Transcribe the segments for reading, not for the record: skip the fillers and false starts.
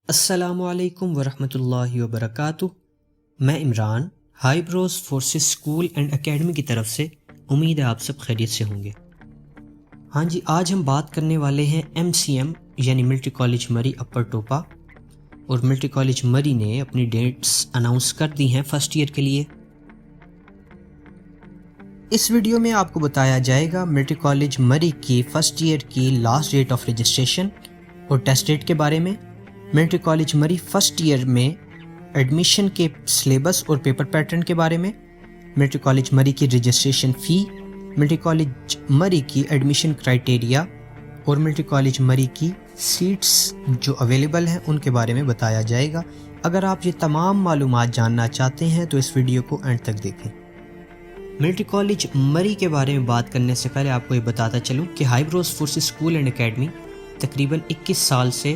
السلام علیکم ورحمۃ اللہ وبرکاتہ۔ میں عمران، ہائی بروز فورسز اسکول اینڈ اکیڈمی کی طرف سے امید ہے آپ سب خیریت سے ہوں گے۔ ہاں جی، آج ہم بات کرنے والے ہیں MCM یعنی ملٹری کالج مری اپر ٹوپا، اور ملٹری کالج مری نے اپنی ڈیٹس اناؤنس کر دی ہیں فرسٹ ایئر کے لیے۔ اس ویڈیو میں آپ کو بتایا جائے گا ملٹری کالج مری کی فرسٹ ایئر کی لاسٹ ڈیٹ آف رجسٹریشن اور ٹیسٹ ڈیٹ کے بارے میں، ملٹری کالج مری فرسٹ ایئر میں ایڈمیشن کے سلیبس اور پیپر پیٹرن کے بارے میں، ملٹری کالج مری کی رجسٹریشن فی، ملٹری کالج مری کی ایڈمیشن کرائٹیریا اور ملٹری کالج مری کی سیٹس جو اویلیبل ہیں ان کے بارے میں بتایا جائے گا۔ اگر آپ یہ تمام معلومات جاننا چاہتے ہیں تو اس ویڈیو کو اینڈ تک دیکھیں۔ ملٹری کالج مری کے بارے میں بات کرنے سے پہلے آپ کو یہ بتاتا چلوں کہ ہائی بروز فورسز اسکول اینڈ اکیڈمی تقریباً 21 سال سے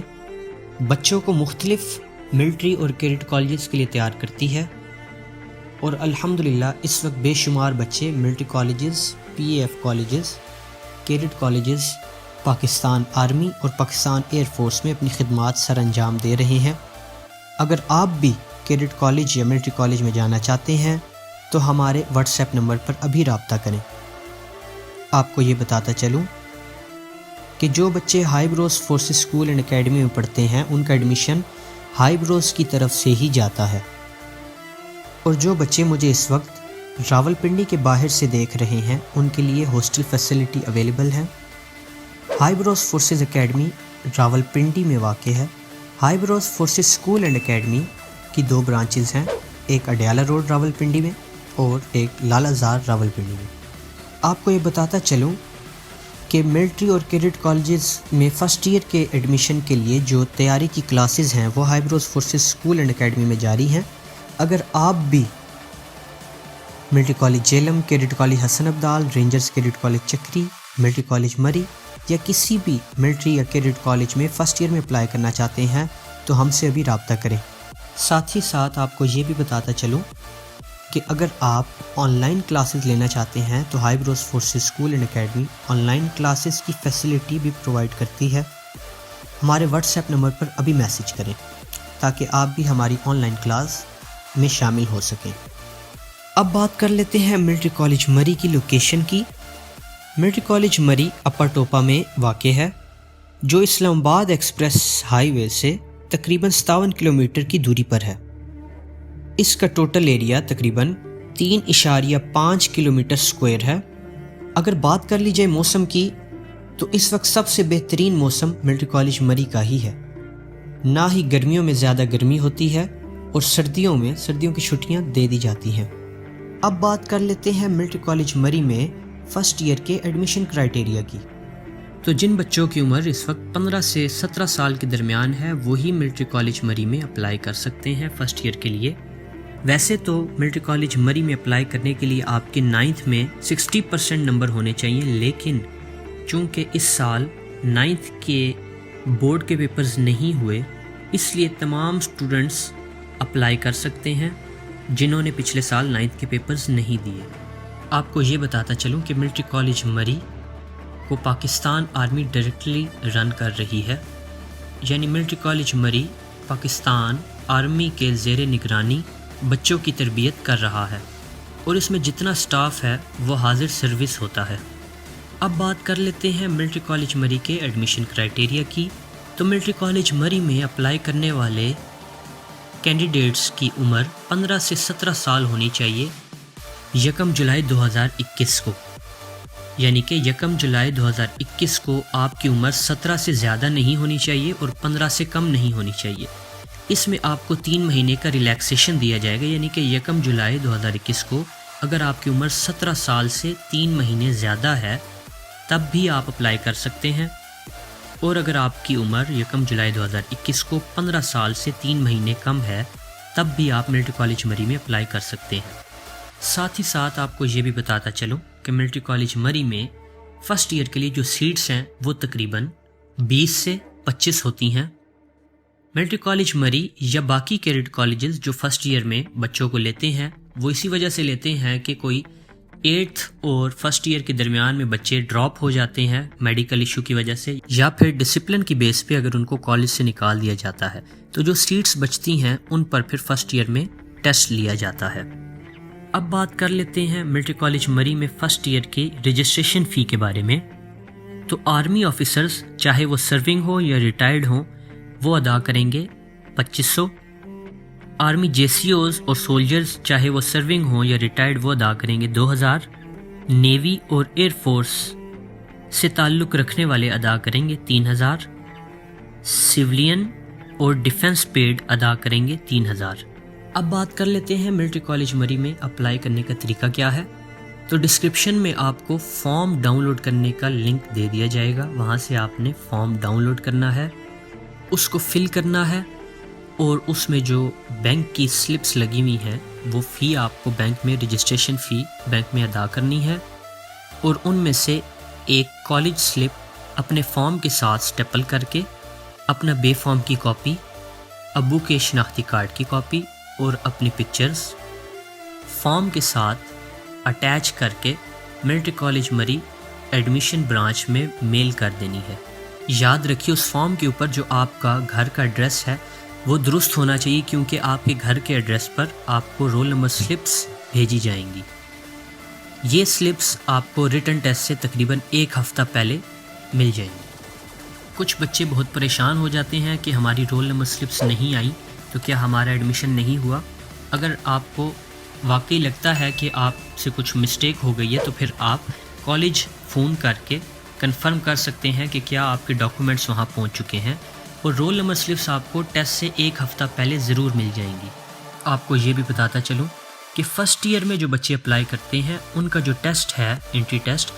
بچوں کو مختلف ملٹری اور کیڈٹ کالجز کے لیے تیار کرتی ہے، اور الحمدللہ اس وقت بے شمار بچے military colleges, PAF colleges, cadet colleges, Pakistan army اور پاکستان ایئر فورس میں اپنی خدمات سر انجام دے رہے ہیں۔ اگر آپ بھی کیڈٹ کالج یا ملٹری کالج میں جانا چاہتے ہیں تو ہمارے واٹس ایپ نمبر پر ابھی رابطہ کریں۔ آپ کو یہ بتاتا چلوں کہ جو بچے ہائی بروز فورسز اسکول اینڈ اکیڈمی میں پڑھتے ہیں ان کا ایڈمیشن ہائی بروز کی طرف سے ہی جاتا ہے، اور جو بچے مجھے اس وقت راولپنڈی کے باہر سے دیکھ رہے ہیں ان کے لیے ہاسٹل فیسلٹی اویلیبل ہے۔ ہائی بروز فورسز اکیڈمی راولپنڈی میں واقع ہے۔ ہائی بروز فورسز اسکول اینڈ اکیڈمی کی 2 برانچز ہیں، ایک اڈیالہ روڈ راولپنڈی میں اور ایک لالہ زار راولپنڈی میں۔ آپ کو یہ بتاتا چلوں کہ ملٹری اور کیڈٹ کالجز میں فرسٹ ایئر کے ایڈمیشن کے لیے جو تیاری کی کلاسز ہیں وہ ہائی بروز فورسز اسکول اینڈ اکیڈمی میں جاری ہیں۔ اگر آپ بھی military college Jhelum, cadet college Hasan Abdal, rangers cadet college Chakri, military college Murree یا کسی بھی ملٹری یا کیڈٹ کالج میں فرسٹ ایئر میں اپلائی کرنا چاہتے ہیں تو ہم سے ابھی رابطہ کریں۔ ساتھ ہی ساتھ آپ کو یہ بھی بتاتا چلوں کہ اگر آپ آن لائن کلاسز لینا چاہتے ہیں تو ہائی بروز forces school and academy on line classes کی فیسلٹی بھی پرووائڈ کرتی ہے۔ ہمارے واٹس ایپ نمبر پر ابھی میسج کریں تاکہ آپ بھی ہماری آن لائن کلاس میں شامل ہو سکیں۔ اب بات کر لیتے ہیں ملٹری کالج مری کی لوکیشن کی۔ ملٹری کالج مری اپر ٹوپا میں واقع ہے، جو اسلام آباد ایکسپریس ہائی وے سے تقریباً 57 کلومیٹر کی دوری پر ہے۔ اس کا ٹوٹل ایریا تقریباً 3.5 کلومیٹر اسکوائر ہے۔ اگر بات کر لی جائے موسم کی تو اس وقت سب سے بہترین موسم ملٹری کالج مری کا ہی ہے۔ نہ ہی گرمیوں میں زیادہ گرمی ہوتی ہے اور سردیوں کی چھٹیاں دے دی جاتی ہیں۔ اب بات کر لیتے ہیں ملٹری کالج مری میں فرسٹ ایئر کے ایڈمیشن کرائٹیریا کی۔ تو جن بچوں کی عمر اس وقت 15 سے 17 سال کے درمیان ہے وہی ملٹری کالج مری میں اپلائی کر سکتے ہیں فرسٹ ایئر کے لیے۔ ویسے تو ملٹری کالج مری میں اپلائی کرنے کے لیے آپ کے 9th میں 60% نمبر ہونے چاہیے، لیکن چونکہ اس سال 9th کے بورڈ کے پیپرز نہیں ہوئے اس لیے تمام سٹوڈنٹس اپلائی کر سکتے ہیں جنہوں نے پچھلے سال 9th کے پیپرز نہیں دیے۔ آپ کو یہ بتاتا چلوں کہ ملٹری کالج مری کو پاکستان آرمی ڈائریکٹلی رن کر رہی ہے، یعنی ملٹری کالج مری پاکستان آرمی کے زیر نگرانی بچوں کی تربیت کر رہا ہے، اور اس میں جتنا سٹاف ہے وہ حاضر سروس ہوتا ہے۔ اب بات کر لیتے ہیں ملٹری کالج مری کے ایڈمیشن کرائٹیریا کی۔ تو ملٹری کالج مری میں اپلائی کرنے والے کینڈیڈیٹس کی عمر 15 سے 17 سال ہونی چاہیے 1 جولائی 2021 کو، یعنی کہ 1 جولائی 2021 کو آپ کی عمر 17 سے زیادہ نہیں ہونی چاہیے اور 15 سے کم نہیں ہونی چاہیے۔ اس میں آپ کو 3 مہینے کا ریلیکسیشن دیا جائے گا، یعنی کہ 1 جولائی 2021 کو اگر آپ کی عمر 17 سال سے 3 مہینے زیادہ ہے تب بھی آپ اپلائی کر سکتے ہیں، اور اگر آپ کی عمر 1 جولائی 2021 کو 15 سال سے 3 مہینے کم ہے تب بھی آپ ملٹری کالج مری میں اپلائی کر سکتے ہیں۔ ساتھ ہی ساتھ آپ کو یہ بھی بتاتا چلوں کہ ملٹری کالج مری میں فرسٹ ایئر کے لیے جو سیٹس ہیں وہ تقریباً 20 سے 25 ہوتی ہیں۔ ملٹری کالج مری یا باقی کیڈٹ کالجز جو فرسٹ ایئر میں بچوں کو لیتے ہیں وہ اسی وجہ سے لیتے ہیں کہ کوئی 8th اور فرسٹ ایئر کے درمیان میں بچے ڈراپ ہو جاتے ہیں میڈیکل ایشو کی وجہ سے، یا پھر ڈسپلن کی بیس پہ اگر ان کو کالج سے نکال دیا جاتا ہے تو جو سیٹس بچتی ہیں ان پر پھر فرسٹ ایئر میں ٹیسٹ لیا جاتا ہے۔ اب بات کر لیتے ہیں ملٹری کالج مری میں فرسٹ ایئر کی رجسٹریشن فی کے بارے میں۔ تو آرمی آفیسرز چاہے وہ سرونگ ہو یا ریٹائرڈ ہوں وہ ادا کریں گے 2500۔ آرمی جے سی اوز اور سولجرز چاہے وہ سرونگ ہوں یا ریٹائرڈ وہ ادا کریں گے 2000۔ نیوی اور ایئر فورس سے تعلق رکھنے والے ادا کریں گے 3000۔ سولین اور ڈیفنس پیڈ ادا کریں گے 3000۔ اب بات کر لیتے ہیں ملٹری کالج مری میں اپلائی کرنے کا طریقہ کیا ہے۔ تو ڈسکرپشن میں آپ کو فارم ڈاؤن لوڈ کرنے کا لنک دے دیا جائے گا، وہاں سے آپ نے فارم ڈاؤن لوڈ کرنا ہے، اس کو فل کرنا ہے، اور اس میں جو بینک کی سلپس لگی ہوئی ہیں وہ فی آپ کو بینک میں رجسٹریشن فی بینک میں ادا کرنی ہے، اور ان میں سے ایک کالج سلپ اپنے فارم کے ساتھ سٹیپل کر کے اپنا بے فارم کی کاپی، ابو کے شناختی کارڈ کی کاپی اور اپنی پکچرز فارم کے ساتھ اٹیچ کر کے ملٹری کالج مری ایڈمیشن برانچ میں میل کر دینی ہے۔ یاد رکھیے اس فارم کے اوپر جو آپ کا گھر کا ایڈریس ہے وہ درست ہونا چاہیے، کیونکہ آپ کے گھر کے ایڈریس پر آپ کو رول نمبر سلپس بھیجی جائیں گی۔ یہ سلپس آپ کو ریٹن ٹیسٹ سے تقریباً 1 ہفتہ پہلے مل جائیں گی۔ کچھ بچے بہت پریشان ہو جاتے ہیں کہ ہماری رول نمبر سلپس نہیں آئی تو کیا ہمارا ایڈمیشن نہیں ہوا۔ اگر آپ کو واقعی لگتا ہے کہ آپ سے کچھ مسٹیک ہو گئی ہے تو پھر آپ کالج فون کر کے کنفرم کر سکتے ہیں کہ کیا آپ کے ڈاکومنٹس وہاں پہنچ چکے ہیں، اور رول نمبر سلپس آپ کو ٹیسٹ سے 1 ہفتہ پہلے ضرور مل جائیں گی۔ آپ کو یہ بھی بتاتا چلوں کہ فرسٹ ایئر میں جو بچے اپلائی کرتے ہیں ان کا جو ٹیسٹ ہے انٹری ٹیسٹ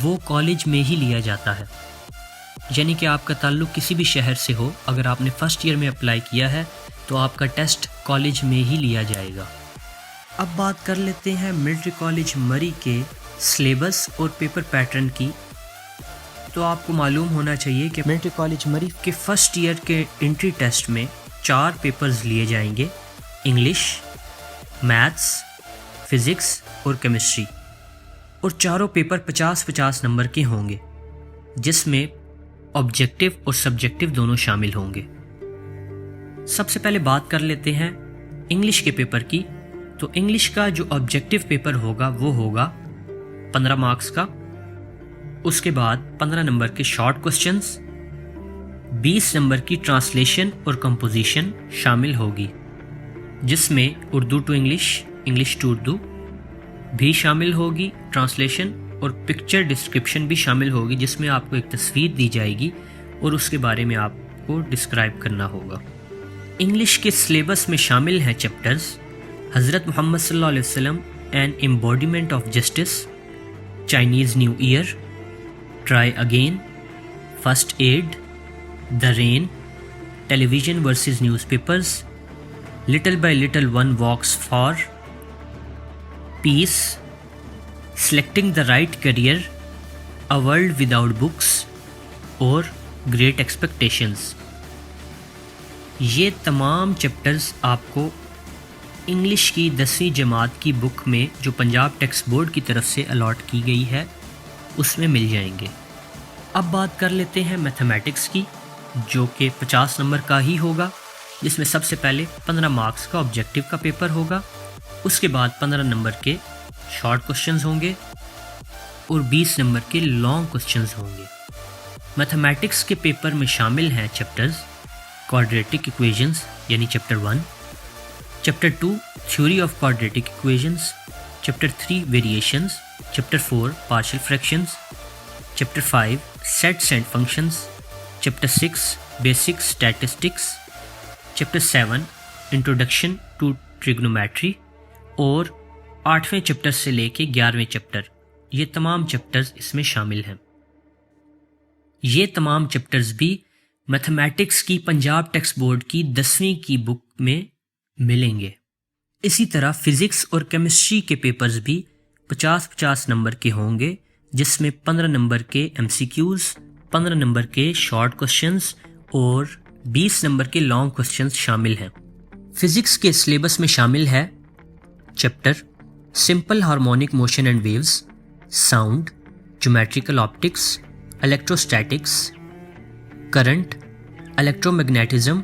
وہ کالج میں ہی لیا جاتا ہے، یعنی کہ آپ کا تعلق کسی بھی شہر سے ہو، اگر آپ نے فرسٹ ایئر میں اپلائی کیا ہے تو آپ کا ٹیسٹ کالج میں ہی لیا جائے گا۔ اب بات کر لیتے ہیں ملٹری کالج مری کے سلیبس اور پیپر پیٹرن کی۔ تو آپ کو معلوم ہونا چاہیے کہ ملٹری کالج مری کے فرسٹ ایئر کے انٹری ٹیسٹ میں 4 پیپرز لیے جائیں گے، انگلش، میتھس، فزکس اور کیمسٹری، اور چاروں پیپر 50-50 نمبر کے ہوں گے، جس میں آبجیکٹیو اور سبجیکٹیو دونوں شامل ہوں گے۔ سب سے پہلے بات کر لیتے ہیں انگلش کے پیپر کی۔ تو انگلش کا جو آبجیکٹیو پیپر ہوگا وہ ہوگا 15 مارکس کا، اس کے بعد 15 نمبر کے شارٹ کوسچنز، 20 نمبر کی ٹرانسلیشن اور کمپوزیشن شامل ہوگی، جس میں Urdu to English, English to Urdu بھی شامل ہوگی ٹرانسلیشن، اور پکچر ڈسکرپشن بھی شامل ہوگی، جس میں آپ کو ایک تصویر دی جائے گی اور اس کے بارے میں آپ کو ڈسکرائب کرنا ہوگا۔ انگلش کے سلیبس میں شامل ہیں چیپٹرز حضرت محمد صلی اللہ علیہ وسلم an embodiment of justice, Chinese new year, try again, first aid, the rain, television versus newspapers, little by little one walks for peace, selecting the right career, a world without books اور great expectations. یہ تمام chapters آپ کو English کی 10ویں جماعت کی بک میں جو پنجاب ٹیکسٹ بورڈ کی طرف سے الاٹ کی گئی ہے اس میں مل جائیں گے۔ اب بات کر لیتے ہیں میتھمیٹکس کی، جو کہ 50 نمبر کا ہی ہوگا، جس میں سب سے پہلے 15 مارکس کا آبجیکٹیو کا پیپر ہوگا، اس کے بعد 15 نمبر کے شارٹ کوسچنز ہوں گے اور 20 نمبر کے لانگ کوسچنز ہوں گے۔ میتھمیٹکس کے پیپر میں شامل ہیں چیپٹرز کوڈریٹک ایکویشنز یعنی chapter 1، chapter 2 theory of quadratic equations, chapter 3 variations, chapter 4 partial fractions, chapter 5 sets and functions, chapter 6 basic statistics, chapter 7 introduction to trigonometry, اور 8ویں چیپٹر سے لے کے 11ویں چیپٹر، یہ تمام چیپٹرز اس میں شامل ہیں۔ یہ تمام چیپٹرز بھی میتھمیٹکس کی پنجاب ٹیکسٹ بورڈ کی 10ویں کی بک میں ملیں گے۔ اسی طرح فزکس اور کیمسٹری کے پیپرز بھی 50-50 نمبر کے ہوں گے، جس میں 15 نمبر کے ایم سی کیوز، 15 نمبر کے شارٹ کوسچنز اور 20 نمبر کے لانگ کوسچنز شامل ہیں۔ فزکس کے سلیبس میں شامل ہے chapter simple harmonic motion and waves, sound, geometrical optics, electrostatics, current, electromagnetism,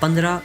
15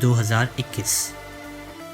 2021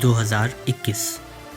2021।